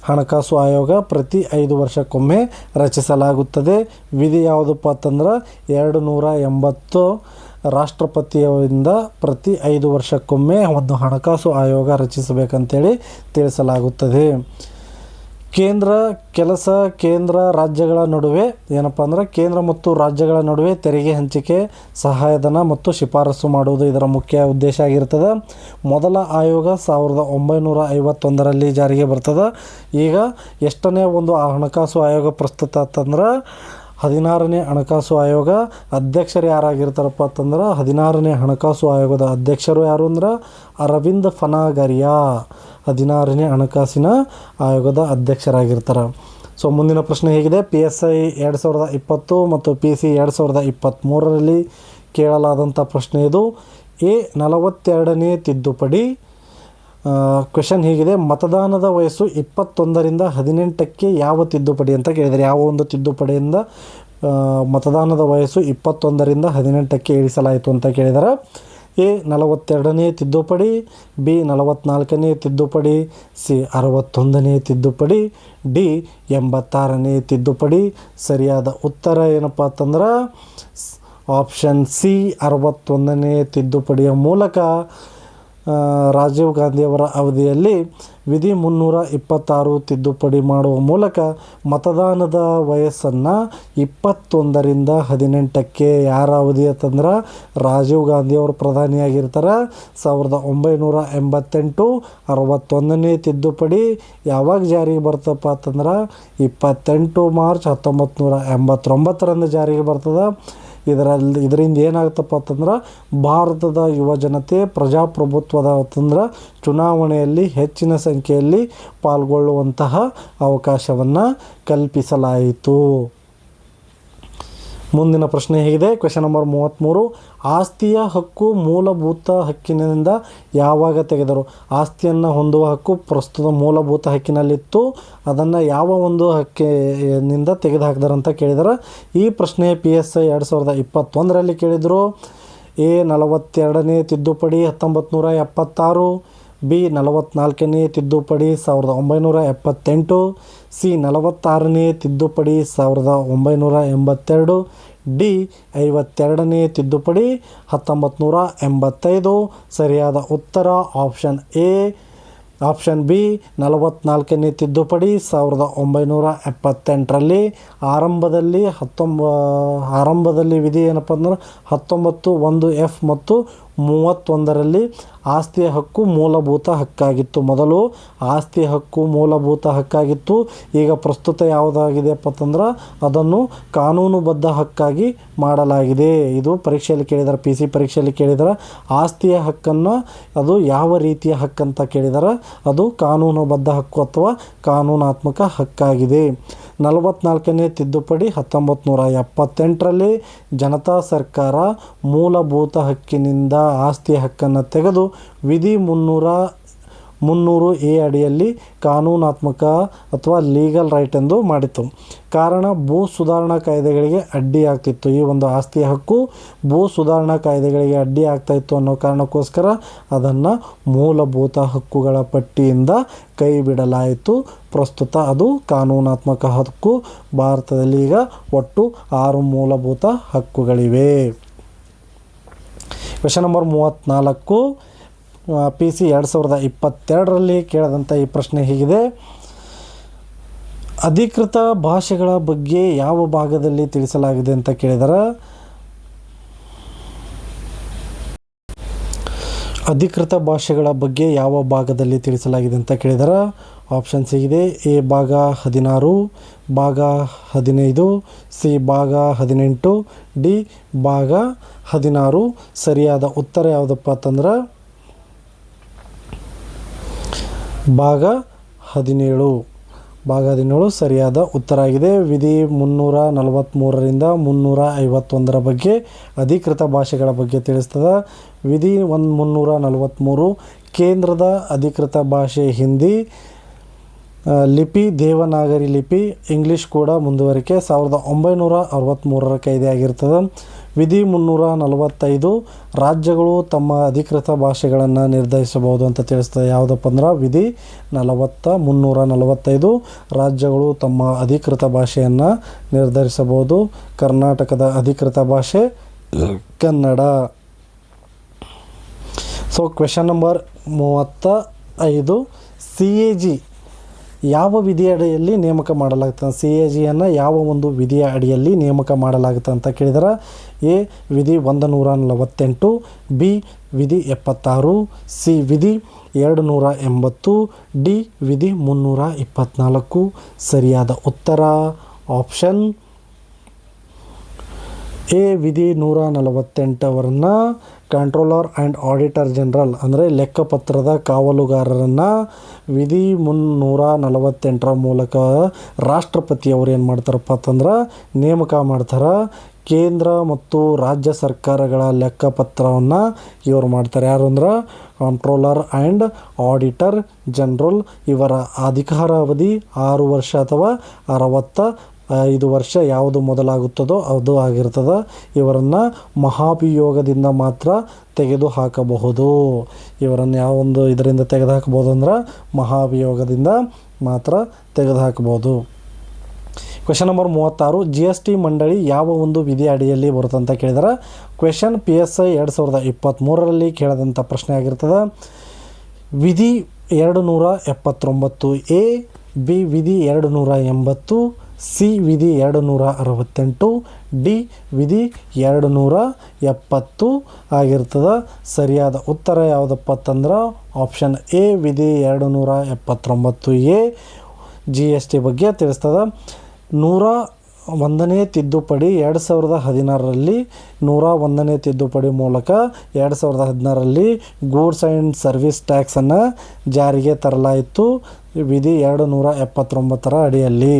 Speaker 1: ಹಣಕಾಸು ಆಯೋಗ ಪ್ರತಿ 5 ವರ್ಷಕ್ಕೊಮ್ಮೆ ರಚಿಸಲಾಗುತ್ತದೆ. ವಿಧಿ ಯಾವುದಪ್ಪ ಅಂತಂದ್ರೆ 280 ರಾಷ್ಟ್ರಪತಿಯಿಂದ ಪ್ರತಿ 5 ವರ್ಷಕ್ಕೊಮ್ಮೆ ಒಂದು ಹಣಕಾಸು ಆಯೋಗ ರಚಿಸಬೇಕಂತೇಳಿ ತಿಳಿಸಲಾಗುತ್ತದೆ. ಕೇಂದ್ರ ರಾಜ್ಯಗಳ ನಡುವೆ ಏನಪ್ಪ ಅಂದ್ರೆ ಕೇಂದ್ರ ಮತ್ತು ರಾಜ್ಯಗಳ ನಡುವೆ ತೆರಿಗೆ ಹಂಚಿಕೆ, ಸಹಾಯಧನ ಮತ್ತು ಶಿಫಾರಸು ಮಾಡುವುದು ಇದರ ಮುಖ್ಯ ಉದ್ದೇಶ ಆಗಿರ್ತದೆ. ಮೊದಲ ಆಯೋಗ 1951ರಲ್ಲಿ ಜಾರಿಗೆ ಬರ್ತದೆ. ಈಗ ಎಷ್ಟನೇ ಒಂದು ಹಣಕಾಸು ಆಯೋಗ ಪ್ರಸ್ತುತ ಅಂತಂದ್ರೆ 16ನೇ ಹಣಕಾಸು ಆಯೋಗ. ಅಧ್ಯಕ್ಷರು ಯಾರಾಗಿರ್ತಾರಪ್ಪ ಅಂತಂದ್ರೆ 16ನೇ ಹಣಕಾಸು ಆಯೋಗದ ಅಧ್ಯಕ್ಷರು ಯಾರು ಅಂದ್ರೆ ಅರವಿಂದ್ ಫನಾಗರಿಯಾ 16ನೇ ಹಣಕಾಸಿನ ಆಯೋಗದ ಅಧ್ಯಕ್ಷರಾಗಿರ್ತಾರೆ. ಸೊ ಮುಂದಿನ ಪ್ರಶ್ನೆ ಹೇಗಿದೆ, PSI 2020 ಮತ್ತು PC 2023ರಲ್ಲಿ ಕೇಳಲಾದಂಥ ಪ್ರಶ್ನೆ ಇದು. 42ನೇ ತಿದ್ದುಪಡಿ. ಕ್ವೆಶನ್ ಹೀಗಿದೆ, ಮತದಾನದ ವಯಸ್ಸು 21ರಿಂದ 18ಕ್ಕೆ ಯಾವ ತಿದ್ದುಪಡಿ ಅಂತ ಕೇಳಿದರೆ, ಯಾವ ಒಂದು ತಿದ್ದುಪಡಿಯಿಂದ ಮತದಾನದ ವಯಸ್ಸು 21ರಿಂದ 18ಕ್ಕೆ ಇಳಿಸಲಾಯಿತು ಅಂತ ಕೇಳಿದರೆ, ಎ 42ನೇ ತಿದ್ದುಪಡಿ, ಬಿ 44ನೇ ತಿದ್ದುಪಡಿ, ಸಿ 61ನೇ ತಿದ್ದುಪಡಿ, ಡಿ 86ನೇ ತಿದ್ದುಪಡಿ. ಸರಿಯಾದ ಉತ್ತರ ಏನಪ್ಪ ಅಂತಂದ್ರೆ ಆಪ್ಷನ್ ಸಿ 61ನೇ ತಿದ್ದುಪಡಿಯ ಮೂಲಕ ರಾಜೀವ್ ಗಾಂಧಿಯವರ ಅವಧಿಯಲ್ಲಿ ವಿಧಿ 326 ತಿದ್ದುಪಡಿ ಮಾಡುವ ಮೂಲಕ ಮತದಾನದ ವಯಸ್ಸನ್ನು 21ರಿಂದ 18ಕ್ಕೆ ಯಾರ ಅವಧಿ ಅಂತಂದ್ರೆ ರಾಜೀವ್ ಗಾಂಧಿಯವರು ಪ್ರಧಾನಿಯಾಗಿರ್ತಾರೆ. 1988 61ನೇ ತಿದ್ದುಪಡಿ ಯಾವಾಗ ಜಾರಿಗೆ ಬರ್ತಪ್ಪ ಅಂತಂದ್ರೆ 28 ಮಾರ್ಚ್ 1989ರಂದು ಜಾರಿಗೆ ಬರ್ತದೆ. ಇದರಿಂದ ಏನಾಗುತ್ತಪ್ಪ ಅಂತಂದ್ರೆ ಭಾರತದ ಯುವ ಜನತೆ ಪ್ರಜಾಪ್ರಭುತ್ವದ ಅಂತಂದ್ರೆ ಚುನಾವಣೆಯಲ್ಲಿ ಹೆಚ್ಚಿನ ಸಂಖ್ಯೆಯಲ್ಲಿ ಪಾಲ್ಗೊಳ್ಳುವಂತಹ ಅವಕಾಶವನ್ನು ಕಲ್ಪಿಸಲಾಯಿತು. ಮುಂದಿನ ಪ್ರಶ್ನೆ ಹೇಗಿದೆ, ಕ್ವೆಶನ್ ನಂಬರ್ 33. ಆಸ್ತಿಯ ಹಕ್ಕು ಮೂಲಭೂತ ಹಕ್ಕಿನಿಂದ ಯಾವಾಗ ತೆಗೆದರು? ಆಸ್ತಿಯನ್ನು ಹೊಂದುವ ಹಕ್ಕು ಪ್ರಸ್ತುತ ಮೂಲಭೂತ ಹಕ್ಕಿನಲ್ಲಿತ್ತು, ಅದನ್ನು ಯಾವ ಒಂದು ಹಕ್ಕಿನಿಂದ ತೆಗೆದುಹಾಕಿದಾರಂತ ಕೇಳಿದರೆ, ಈ ಪ್ರಶ್ನೆ PSI 2021ರಲ್ಲಿ ಕೇಳಿದರು. ಎ 42ನೇ ತಿದ್ದುಪಡಿ 1976, ಬಿ 44ನೇ ತಿದ್ದುಪಡಿ 1978, ಸಿ 46ನೇ ತಿದ್ದುಪಡಿ 1982, ಡಿ 52ನೇ ತಿದ್ದುಪಡಿ 1985. ಸರಿಯಾದ ಉತ್ತರ ಆಪ್ಷನ್ ಎ ಆಪ್ಷನ್ ಬಿ 44ನೇ ತಿದ್ದುಪಡಿ 1978ರಲ್ಲಿ. ಆರಂಭದಲ್ಲಿ ವಿಧಿ ಏನಪ್ಪ ಅಂದ್ರೆ 19(1)(f) ಮತ್ತು 31ರಲ್ಲಿ ಆಸ್ತಿಯ ಹಕ್ಕು ಮೂಲಭೂತ ಹಕ್ಕಾಗಿತ್ತು. ಮೊದಲು ಆಸ್ತಿಯ ಹಕ್ಕು ಮೂಲಭೂತ ಹಕ್ಕಾಗಿತ್ತು. ಈಗ ಪ್ರಸ್ತುತ ಯಾವುದಾಗಿದೆಯಪ್ಪ ಅಂತಂದ್ರೆ ಅದನ್ನು ಕಾನೂನುಬದ್ಧ ಹಕ್ಕಾಗಿ ಮಾಡಲಾಗಿದೆ. ಇದು ಪರೀಕ್ಷೆಯಲ್ಲಿ ಕೇಳಿದ್ದಾರೆ, PC ಪರೀಕ್ಷೆಯಲ್ಲಿ ಕೇಳಿದರೆ ಆಸ್ತಿಯ ಹಕ್ಕನ್ನು ಅದು ಯಾವ ರೀತಿಯ ಹಕ್ಕಂತ ಕೇಳಿದರೆ ಅದು ಕಾನೂನುಬದ್ಧ ಹಕ್ಕು ಅಥವಾ ಕಾನೂನಾತ್ಮಕ ಹಕ್ಕಾಗಿದೆ. 44ನೇ ತಿದ್ದುಪಡಿ 1978ರಲ್ಲಿ ಜನತಾ ಸರ್ಕಾರ ಮೂಲಭೂತ ಹಕ್ಕಿನಿಂದ ಆಸ್ತಿಯ ಹಕ್ಕನ್ನು ತೆಗೆದು ವಿಧಿ 300A ಅಡಿಯಲ್ಲಿ ಕಾನೂನಾತ್ಮಕ ಅಥವಾ ಲೀಗಲ್ ರೈಟ್ ಎಂದು ಮಾಡಿತು. ಕಾರಣ ಭೂ ಸುಧಾರಣಾ ಕಾಯ್ದೆಗಳಿಗೆ ಅಡ್ಡಿಯಾಗ್ತಿತ್ತು. ಈ ಒಂದು ಆಸ್ತಿಯ ಹಕ್ಕು ಭೂ ಸುಧಾರಣಾ ಕಾಯ್ದೆಗಳಿಗೆ ಅಡ್ಡಿ ಆಗ್ತಾಯಿತ್ತು ಅನ್ನೋ ಕಾರಣಕ್ಕೋಸ್ಕರ ಅದನ್ನು ಮೂಲಭೂತ ಹಕ್ಕುಗಳ ಪಟ್ಟಿಯಿಂದ ಕೈ ಬಿಡಲಾಯಿತು. ಪ್ರಸ್ತುತ ಅದು ಕಾನೂನಾತ್ಮಕ ಹಕ್ಕು. ಭಾರತದಲ್ಲಿ ಈಗ ಒಟ್ಟು 6 ಮೂಲಭೂತ ಹಕ್ಕುಗಳಿವೆ. Question number 34. PC 2022ರಲ್ಲಿ ಕೇಳಿದಂಥ ಈ ಪ್ರಶ್ನೆ ಹೀಗಿದೆ, ಅಧಿಕೃತ ಭಾಷೆಗಳ ಬಗ್ಗೆ ಯಾವ ಭಾಗದಲ್ಲಿ ತಿಳಿಸಲಾಗಿದೆ ಅಂತ ಕೇಳಿದರೆ, ಅಧಿಕೃತ ಭಾಷೆಗಳ ಬಗ್ಗೆ ಯಾವ ಭಾಗದಲ್ಲಿ ತಿಳಿಸಲಾಗಿದೆ ಅಂತ ಕೇಳಿದರೆ ಆಪ್ಷನ್ಸ್ ಹೀಗಿದೆ. ಎ ಭಾಗ 16, ಭಾಗ 15, ಸಿ ಭಾಗ 18, ಡಿ ಭಾಗ 16. ಸರಿಯಾದ ಉತ್ತರ ಯಾವುದಪ್ಪ ಅಂತಂದ್ರೆ ಭಾಗ 17. ಭಾಗ 17 ಸರಿಯಾದ ಉತ್ತರ ಆಗಿದೆ. ವಿಧಿ 343ರಿಂದ 351 ಬಗ್ಗೆ ಅಧಿಕೃತ ಭಾಷೆಗಳ ಬಗ್ಗೆ ತಿಳಿಸ್ತದೆ. ವಿಧಿ 343 ಕೇಂದ್ರದ ಅಧಿಕೃತ ಭಾಷೆ ಹಿಂದಿ, ಲಿಪಿ ದೇವನಾಗರಿ ಲಿಪಿ, ಇಂಗ್ಲೀಷ್ ಕೂಡ ಮುಂದುವರಿಕೆ 1963ರ ಕಾಯ್ದೆ ಆಗಿರ್ತದೆ. ವಿಧಿ 345 ರಾಜ್ಯಗಳು ತಮ್ಮ ಅಧಿಕೃತ ಭಾಷೆಗಳನ್ನು ನಿರ್ಧರಿಸಬಹುದು ಅಂತ ತಿಳಿಸ್ತದೆ. ಯಾವುದಪ್ಪ ಅಂದ್ರೆ ವಿಧಿ 345 ರಾಜ್ಯಗಳು ತಮ್ಮ ಅಧಿಕೃತ ಭಾಷೆಯನ್ನು ನಿರ್ಧರಿಸಬಹುದು. ಕರ್ನಾಟಕದ ಅಧಿಕೃತ ಭಾಷೆ Kannada. So question number 35, CAG ಯಾವ ವಿಧಿಯ ಅಡಿಯಲ್ಲಿ ನೇಮಕ ಮಾಡಲಾಗುತ್ತೆ? CAGಯನ್ನು ಯಾವ ಒಂದು ವಿಧಿಯ ಅಡಿಯಲ್ಲಿ ನೇಮಕ ಮಾಡಲಾಗುತ್ತೆ ಅಂತ ಕೇಳಿದರೆ, ಎ ವಿಧಿ 148, ಬಿ ವಿಧಿ 76, ಸಿ ವಿಧಿ 280, ಡಿ ವಿಧಿ 324. ಸರಿಯಾದ ಉತ್ತರ ಆಪ್ಷನ್ ಎ ವಿಧಿ 148 ಕಂಟ್ರೋಲರ್ ಆ್ಯಂಡ್ ಆಡಿಟರ್ ಜನರಲ್ ಅಂದರೆ ಲೆಕ್ಕಪತ್ರದ ಕಾವಲುಗಾರರನ್ನು ವಿಧಿ 148 ಮೂಲಕ ರಾಷ್ಟ್ರಪತಿಯವರು ಏನು ಮಾಡ್ತಾರಪ್ಪ ಅಂತಂದ್ರೆ ನೇಮಕ ಮಾಡ್ತಾರೆ. ಕೇಂದ್ರ ಮತ್ತು ರಾಜ್ಯ ಸರ್ಕಾರಗಳ ಲೆಕ್ಕಪತ್ರವನ್ನು ಇವರು ಮಾಡ್ತಾರೆ. ಯಾರು ಅಂದ್ರೆ ಕಂಟ್ರೋಲರ್ ಆ್ಯಂಡ್ ಆಡಿಟರ್ ಜನರಲ್. ಇವರ ಅಧಿಕಾರಾವಧಿ 6 ವರ್ಷ ಅಥವಾ 65 ವರ್ಷ ಯಾವುದು ಮೊದಲಾಗುತ್ತದೋ ಅದು ಆಗಿರ್ತದೆ. ಇವರನ್ನು ಮಹಾಭಿಯೋಗದಿಂದ ಮಾತ್ರ ತೆಗೆದು ಹಾಕಬಹುದು. ಇವರನ್ನು ಯಾವೊಂದು ಇದರಿಂದ ತೆಗೆದು ಹಾಕಬಹುದು ಅಂದ್ರೆ ಮಹಾಭಿಯೋಗದಿಂದ ಮಾತ್ರ ತೆಗೆದು ಹಾಕಬಹುದು. ಕ್ವೆಶನ್ ನಂಬರ್ 36, GST ಮಂಡಳಿ ಯಾವ ಒಂದು ವಿಧಿ ಅಡಿಯಲ್ಲಿ ಬರುತ್ತೆ ಅಂತ ಕೇಳಿದರೆ, ಕ್ವೆಶನ್ PSI 2023ರಲ್ಲಿ ಕೇಳಿದಂಥ ಪ್ರಶ್ನೆ ಆಗಿರ್ತದೆ. ವಿಧಿ 279 ಎ, ಬಿ ವಿಧಿ 280, ಸಿ ವಿಧಿ 268, ಡಿ ವಿಧಿ 270 ಆಗಿರ್ತದೆ. ಸರಿಯಾದ ಉತ್ತರ ಯಾವುದಪ್ಪ ಅಂತಂದ್ರೆ ಆಪ್ಷನ್ ಎ ವಿಧಿ 279 ಎ GST ಬಗ್ಗೆ ತಿಳಿಸ್ತದೆ. 101ನೇ ತಿದ್ದುಪಡಿ 2016ರಲ್ಲಿ 101ನೇ ತಿದ್ದುಪಡಿ ಮೂಲಕ 2016ರಲ್ಲಿ ಗೂಡ್ಸ್ ಆ್ಯಂಡ್ ಸರ್ವಿಸ್ ಟ್ಯಾಕ್ಸನ್ನು ಜಾರಿಗೆ ತರಲಾಯಿತು ವಿಧಿ 279ರ ಅಡಿಯಲ್ಲಿ.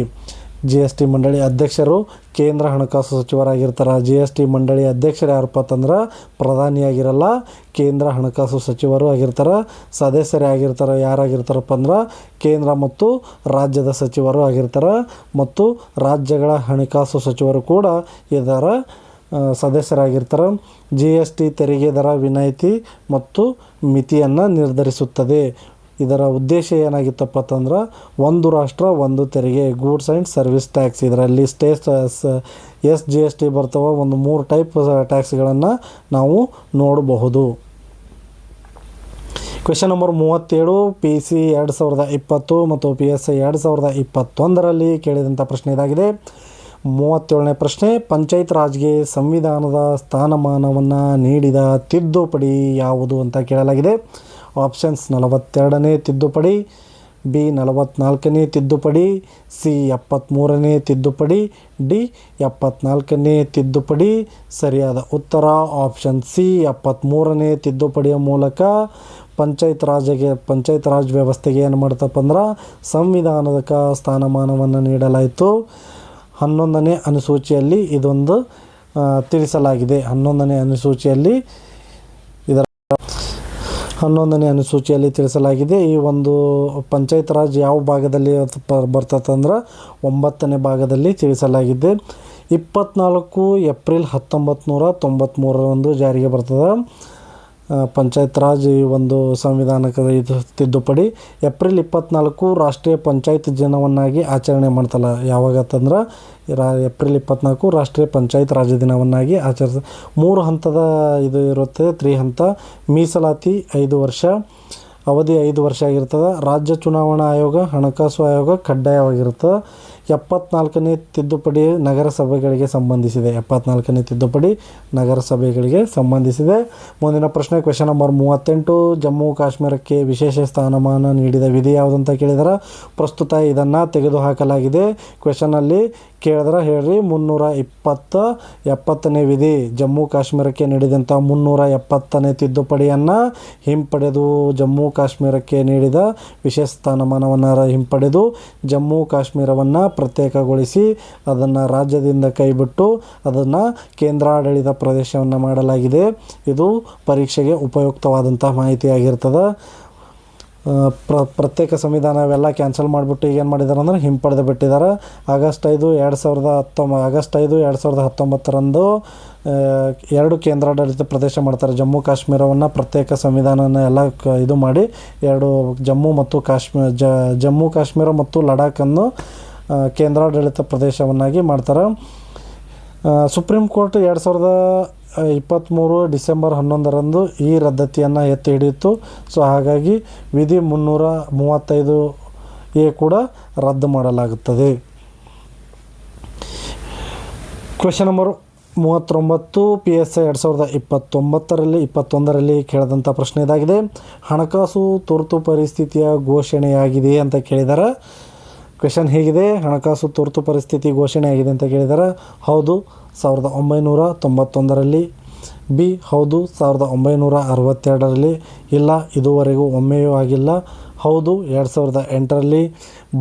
Speaker 1: GST ಮಂಡಳಿ ಅಧ್ಯಕ್ಷರು ಕೇಂದ್ರ ಹಣಕಾಸು ಸಚಿವರಾಗಿರ್ತಾರೆ. GST ಮಂಡಳಿ ಅಧ್ಯಕ್ಷರು ಯಾರಪ್ಪ ಅಂತಂದ್ರೆ ಪ್ರಧಾನಿಯಾಗಿರಲ್ಲ, ಕೇಂದ್ರ ಹಣಕಾಸು ಸಚಿವರು ಆಗಿರ್ತಾರೆ. ಸದಸ್ಯರೇ ಆಗಿರ್ತಾರೆ ಯಾರಾಗಿರ್ತಾರಪ್ಪ ಅಂದ್ರೆ ಕೇಂದ್ರ ಮತ್ತು ರಾಜ್ಯದ ಸಚಿವರು ಆಗಿರ್ತಾರೆ ಮತ್ತು ರಾಜ್ಯಗಳ ಹಣಕಾಸು ಸಚಿವರು ಕೂಡ ಇದರ ಸದಸ್ಯರಾಗಿರ್ತಾರೆ. GST ತೆರಿಗೆ ದರ ವಿನಾಯಿತಿ ಮತ್ತು ಮಿತಿಯನ್ನು ನಿರ್ಧರಿಸುತ್ತದೆ. ಇದರ ಉದ್ದೇಶ ಏನಾಗಿತ್ತಪ್ಪ ಅಂತಂದ್ರೆ ಒಂದು ರಾಷ್ಟ್ರ ಒಂದು ತೆರಿಗೆ, ಗೂಡ್ಸ್ ಆ್ಯಂಡ್ ಸರ್ವಿಸ್ ಟ್ಯಾಕ್ಸ್. ಇದರಲ್ಲಿ GST ಬರ್ತವೆ. ಒಂದು 3 ಟೈಪ್ ಟ್ಯಾಕ್ಸ್ಗಳನ್ನು ನಾವು ನೋಡಬಹುದು. ಕ್ವೆಶನ್ ನಂಬರ್ 37, PC 2020 ಮತ್ತು PSI 2021ರಲ್ಲಿ ಕೇಳಿದಂಥ ಪ್ರಶ್ನೆ ಇದಾಗಿದೆ. 37ನೇ ಪ್ರಶ್ನೆ, ಪಂಚಾಯತ್ ರಾಜ್ಗೆ ಸಂವಿಧಾನದ ಸ್ಥಾನಮಾನವನ್ನು ನೀಡಿದ ತಿದ್ದುಪಡಿ ಯಾವುದು ಅಂತ ಕೇಳಲಾಗಿದೆ. ಆಪ್ಷನ್ಸ್ 42ನೇ ತಿದ್ದುಪಡಿ, ಬಿ 44ನೇ ತಿದ್ದುಪಡಿ, ಸಿ 73ನೇ ತಿದ್ದುಪಡಿ, ಡಿ 74ನೇ ತಿದ್ದುಪಡಿ. ಸರಿಯಾದ ಉತ್ತರ ಆಪ್ಷನ್ ಸಿ 73ನೇ ತಿದ್ದುಪಡಿಯ ಮೂಲಕ ಪಂಚಾಯತ್ ರಾಜ್ ವ್ಯವಸ್ಥೆಗೆ ಏನು ಮಾಡ್ತಪ್ಪ ಅಂದ್ರೆ ಸಂವಿಧಾನದ ಸ್ಥಾನಮಾನವನ್ನು ನೀಡಲಾಯಿತು. 11ನೇ ಅನುಸೂಚಿಯಲ್ಲಿ ಇದೊಂದು ತಿಳಿಸಲಾಗಿದೆ. 11ನೇ ಅನುಸೂಚಿಯಲ್ಲಿ ತಿಳಿಸಲಾಗಿದೆ. ಈ ಒಂದು ಪಂಚಾಯತ್ ರಾಜ್ ಯಾವ ಭಾಗದಲ್ಲಿ ಬರ್ತದೆ ಅಂದ್ರೆ 9ನೇ ಭಾಗದಲ್ಲಿ ತಿಳಿಸಲಾಗಿದೆ. 24 ಏಪ್ರಿಲ್ 1993ರಂದು ಜಾರಿಗೆ ಬರ್ತದೆ ಪಂಚಾಯತ್ ರಾಜ್ ಈ ಒಂದು ಸಂವಿಧಾನಕ್ಕೆ ಇದು ತಿದ್ದುಪಡಿ. ಏಪ್ರಿಲ್ 24 ರಾಷ್ಟ್ರೀಯ ಪಂಚಾಯತ್ ದಿನವನ್ನಾಗಿ ಆಚರಣೆ ಮಾಡ್ತಲ್ಲ. ಯಾವಾಗ ಅಂತಂದ್ರೆ ಏಪ್ರಿಲ್ 24 ರಾಷ್ಟ್ರೀಯ ಪಂಚಾಯತ್ ರಾಜ್ ದಿನವನ್ನಾಗಿ 3 ಹಂತದ ಇದು ಇರುತ್ತೆ. 3 ಹಂತ. ಮೀಸಲಾತಿ 5 ವರ್ಷ, ಅವಧಿ 5 ವರ್ಷ ಆಗಿರ್ತದೆ. ರಾಜ್ಯ ಚುನಾವಣಾ ಆಯೋಗ, ಹಣಕಾಸು ಆಯೋಗ ಕಡ್ಡಾಯವಾಗಿರ್ತದೆ. 74ನೇ ತಿದ್ದುಪಡಿ ನಗರಸಭೆಗಳಿಗೆ ಸಂಬಂಧಿಸಿದೆ. 74ನೇ ತಿದ್ದುಪಡಿ ನಗರಸಭೆಗಳಿಗೆ ಸಂಬಂಧಿಸಿದೆ. ಮುಂದಿನ ಪ್ರಶ್ನೆ ಕ್ವೆಶನ್ ನಂಬರ್ 38, ಜಮ್ಮು ಕಾಶ್ಮೀರಕ್ಕೆ ವಿಶೇಷ ಸ್ಥಾನಮಾನ ನೀಡಿದ ವಿಧಿ ಯಾವುದಂತ ಕೇಳಿದರೆ ಪ್ರಸ್ತುತ ಇದನ್ನು ತೆಗೆದುಹಾಕಲಾಗಿದೆ. ಕ್ವೆಶನಲ್ಲಿ ಕೇಳಿದ್ರೆ ಹೇಳ್ರಿ. 370ನೇ ವಿಧಿ ಜಮ್ಮು ಕಾಶ್ಮೀರಕ್ಕೆ ನೀಡಿದಂಥ 370ನೇ ತಿದ್ದುಪಡಿಯನ್ನು ಹಿಂಪಡೆದು ಜಮ್ಮು ಕಾಶ್ಮೀರಕ್ಕೆ ನೀಡಿದ ವಿಶೇಷ ಸ್ಥಾನಮಾನವನ್ನು ಹಿಂಪಡೆದು ಜಮ್ಮು ಕಾಶ್ಮೀರವನ್ನು ಪ್ರತ್ಯೇಕಗೊಳಿಸಿ ಅದನ್ನು ರಾಜ್ಯದಿಂದ ಕೈಬಿಟ್ಟು ಅದನ್ನು ಕೇಂದ್ರಾಡಳಿತ ಪ್ರದೇಶವನ್ನು ಮಾಡಲಾಗಿದೆ. ಇದು ಪರೀಕ್ಷೆಗೆ ಉಪಯುಕ್ತವಾದಂಥ ಮಾಹಿತಿಯಾಗಿರ್ತದೆ. ಪ್ರತ್ಯೇಕ ಸಂವಿಧಾನ ಅವೆಲ್ಲ ಕ್ಯಾನ್ಸಲ್ ಮಾಡಿಬಿಟ್ಟು ಈಗ ಏನು ಮಾಡಿದ್ದಾರೆ ಅಂದರೆ ಹಿಂಪಡೆದು ಬಿಟ್ಟಿದ್ದಾರೆ. ಆಗಸ್ಟ್ 5, 2019ರಂದು 2 ಕೇಂದ್ರಾಡಳಿತ ಪ್ರದೇಶ ಮಾಡ್ತಾರೆ. ಜಮ್ಮು ಕಾಶ್ಮೀರವನ್ನು ಪ್ರತ್ಯೇಕ ಸಂವಿಧಾನನ ಎಲ್ಲ ಇದು ಮಾಡಿ 2 ಜಮ್ಮು ಕಾಶ್ಮೀರ ಮತ್ತು ಲಡಾಖನ್ನು ಕೇಂದ್ರಾಡಳಿತ ಪ್ರದೇಶವನ್ನಾಗಿ ಮಾಡ್ತಾರೆ. ಸುಪ್ರೀಂ ಕೋರ್ಟ್ 2023 ಡಿಸೆಂಬರ್ 11ರಂದು ಈ ರದ್ದತಿಯನ್ನು ಎತ್ತಿ ಹಿಡಿಯಿತು. ಸೊ ಹಾಗಾಗಿ ವಿಧಿ 335A ಕೂಡ ರದ್ದು ಮಾಡಲಾಗುತ್ತದೆ. ಕ್ವೆಶ್ಚನ್ ನಂಬರ್ 39 PSI 2021ರಲ್ಲಿ ಕೇಳಿದಂಥ ಪ್ರಶ್ನೆ ಇದಾಗಿದೆ. ಹಣಕಾಸು ತುರ್ತು ಪರಿಸ್ಥಿತಿಯ ಘೋಷಣೆಯಾಗಿದೆ ಅಂತ ಕೇಳಿದ್ದಾರೆ. ಕ್ವೆಶ್ಚನ್ ಹೀಗಿದೆ, ಹಣಕಾಸು ತುರ್ತು ಪರಿಸ್ಥಿತಿ ಘೋಷಣೆಯಾಗಿದೆ ಅಂತ ಕೇಳಿದ್ದಾರೆ. ಹೌದು 1991ರಲ್ಲಿ, ಬಿ ಹೌದು 1962ರಲ್ಲಿ, ಇಲ್ಲ ಇದುವರೆಗೂ ಒಮ್ಮೆಯೂ ಆಗಿಲ್ಲ, ಹೌದು 2008ರಲ್ಲಿ.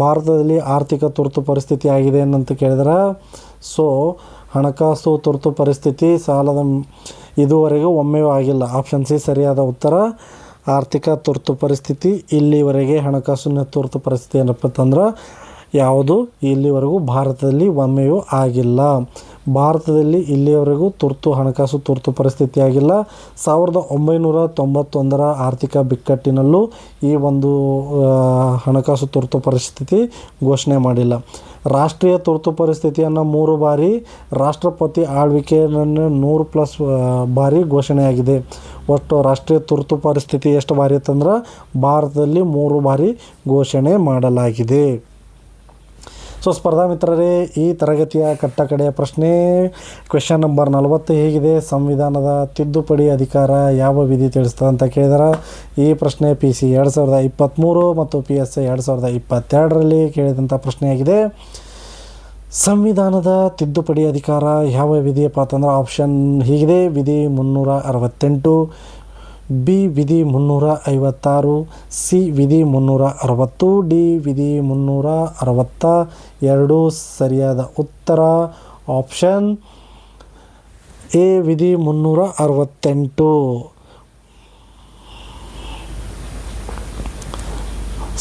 Speaker 1: ಭಾರತದಲ್ಲಿ ಆರ್ಥಿಕ ತುರ್ತು ಪರಿಸ್ಥಿತಿ ಆಗಿದೆ ಅಂತ ಕೇಳಿದರೆ, ಸೊ ಹಣಕಾಸು ತುರ್ತು ಪರಿಸ್ಥಿತಿ ಇದುವರೆಗೂ ಒಮ್ಮೆಯೂ ಆಗಿಲ್ಲ. ಆಪ್ಷನ್ ಸಿ ಸರಿಯಾದ ಉತ್ತರ. ಆರ್ಥಿಕ ತುರ್ತು ಪರಿಸ್ಥಿತಿ ಇಲ್ಲಿವರೆಗೆ ಹಣಕಾಸಿನ ತುರ್ತು ಪರಿಸ್ಥಿತಿ ಏನಪ್ಪ ಅಂತಂದ್ರೆ ಯಾವುದು ಇಲ್ಲಿವರೆಗೂ ಭಾರತದಲ್ಲಿ ಒಮ್ಮೆಯೂ ಆಗಿಲ್ಲ. ಭಾರತದಲ್ಲಿ ಇಲ್ಲಿಯವರೆಗೂ ಹಣಕಾಸು ತುರ್ತು ಪರಿಸ್ಥಿತಿ ಆಗಿಲ್ಲ. 1991ರ ಆರ್ಥಿಕ ಬಿಕ್ಕಟ್ಟಿನಲ್ಲೂ ಈ ಒಂದು ಹಣಕಾಸು ತುರ್ತು ಪರಿಸ್ಥಿತಿ ಘೋಷಣೆ ಮಾಡಿಲ್ಲ. ರಾಷ್ಟ್ರೀಯ ತುರ್ತು ಪರಿಸ್ಥಿತಿಯನ್ನು 3 ಬಾರಿ, ರಾಷ್ಟ್ರಪತಿ ಆಳ್ವಿಕೆಯನ್ನು 100+ ಬಾರಿ ಘೋಷಣೆಯಾಗಿದೆ. ಒಟ್ಟು ರಾಷ್ಟ್ರೀಯ ತುರ್ತು ಪರಿಸ್ಥಿತಿ ಎಷ್ಟು ಬಾರಿ ಅಂತಂದ್ರೆ ಭಾರತದಲ್ಲಿ 3 ಬಾರಿ ಘೋಷಣೆ ಮಾಡಲಾಗಿದೆ. ಸೊ ಸ್ಪರ್ಧಾ ಮಿತ್ರರೇ, ಈ ತರಗತಿಯ ಕಡೆಯ ಪ್ರಶ್ನೆ ಕ್ವೆಶ್ಚನ್ ನಂಬರ್ 40 ಹೇಗಿದೆ, ಸಂವಿಧಾನದ ತಿದ್ದುಪಡಿ ಅಧಿಕಾರ ಯಾವ ವಿಧಿ ತಿಳಿಸ್ತದೆ ಅಂತ ಕೇಳಿದಾರೆ. ಈ ಪ್ರಶ್ನೆ PC 2023 ಮತ್ತು PSI 2022ರಲ್ಲಿ ಕೇಳಿದಂಥ ಪ್ರಶ್ನೆಯಾಗಿದೆ. ಸಂವಿಧಾನದ ತಿದ್ದುಪಡಿ ಅಧಿಕಾರ ಯಾವ ವಿಧಿಯಪ್ಪ ಅಂತಂದ್ರೆ ಆಪ್ಷನ್ ಹೀಗಿದೆ. ವಿಧಿ 368, ಬಿ ವಿಧಿ 356, ಸಿ ವಿಧಿ 360, ಡಿ ವಿಧಿ 362. ಸರಿಯಾದ ಉತ್ತರ ಆಪ್ಷನ್ ಎ ವಿಧಿ 368.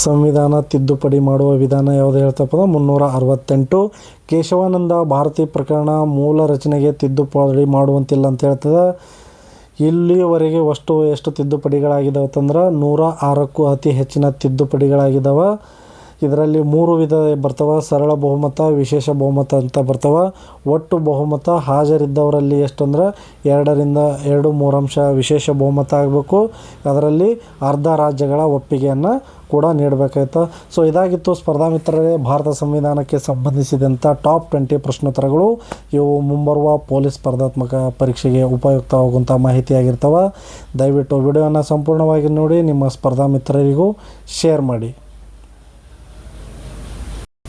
Speaker 1: ಸಂವಿಧಾನ ತಿದ್ದುಪಡಿ ಮಾಡುವ ವಿಧಾನ ಯಾವುದು ಹೇಳ್ತಪ್ಪ 368. ಕೇಶವಾನಂದ ಭಾರತಿ ಪ್ರಕರಣ ಮೂಲ ರಚನೆಗೆ ತಿದ್ದುಪಡಿ ಮಾಡುವಂತಿಲ್ಲ ಅಂತ ಹೇಳ್ತದೆ. ಇಲ್ಲಿಯವರೆಗೆ ಎಷ್ಟು ತಿದ್ದುಪಡಿಗಳಾಗಿದ್ದಾವೆ ಅಂತಂದ್ರೆ 106ಕ್ಕೂ ಅತಿ ಹೆಚ್ಚಿನ ತಿದ್ದುಪಡಿಗಳಾಗಿದ್ದಾವೆ. ಇದರಲ್ಲಿ 3 ವಿಧ ಬರ್ತವೆ. ಸರಳ ಬಹುಮತ, ವಿಶೇಷ ಬಹುಮತ ಅಂತ ಬರ್ತವೆ. ಒಟ್ಟು ಬಹುಮತ ಹಾಜರಿದ್ದವರಲ್ಲಿ ಎಷ್ಟಂದ್ರೆ 2/3 ವಿಶೇಷ ಬಹುಮತ ಆಗಬೇಕು. ಅದರಲ್ಲಿ ಅರ್ಧ ರಾಜ್ಯಗಳ ಒಪ್ಪಿಗೆಯನ್ನು ಕೂಡ ನೀಡಬೇಕಾಯ್ತು. ಸೊ ಇದಾಗಿತ್ತು ಸ್ಪರ್ಧಾ ಮಿತ್ರರೇ ಭಾರತ ಸಂವಿಧಾನಕ್ಕೆ ಸಂಬಂಧಿಸಿದಂಥ ಟಾಪ್ 20 ಪ್ರಶ್ನೋತ್ತರಗಳು. ಇವು ಮುಂಬರುವ ಪೊಲೀಸ್ ಸ್ಪರ್ಧಾತ್ಮಕ ಪರೀಕ್ಷೆಗೆ ಉಪಯುಕ್ತವಾಗುವಂಥ ಮಾಹಿತಿಯಾಗಿರ್ತವೆ. ದಯವಿಟ್ಟು ವಿಡಿಯೋನ ಸಂಪೂರ್ಣವಾಗಿ ನೋಡಿ ನಿಮ್ಮ ಸ್ಪರ್ಧಾ ಮಿತ್ರರಿಗೂ ಶೇರ್ ಮಾಡಿ.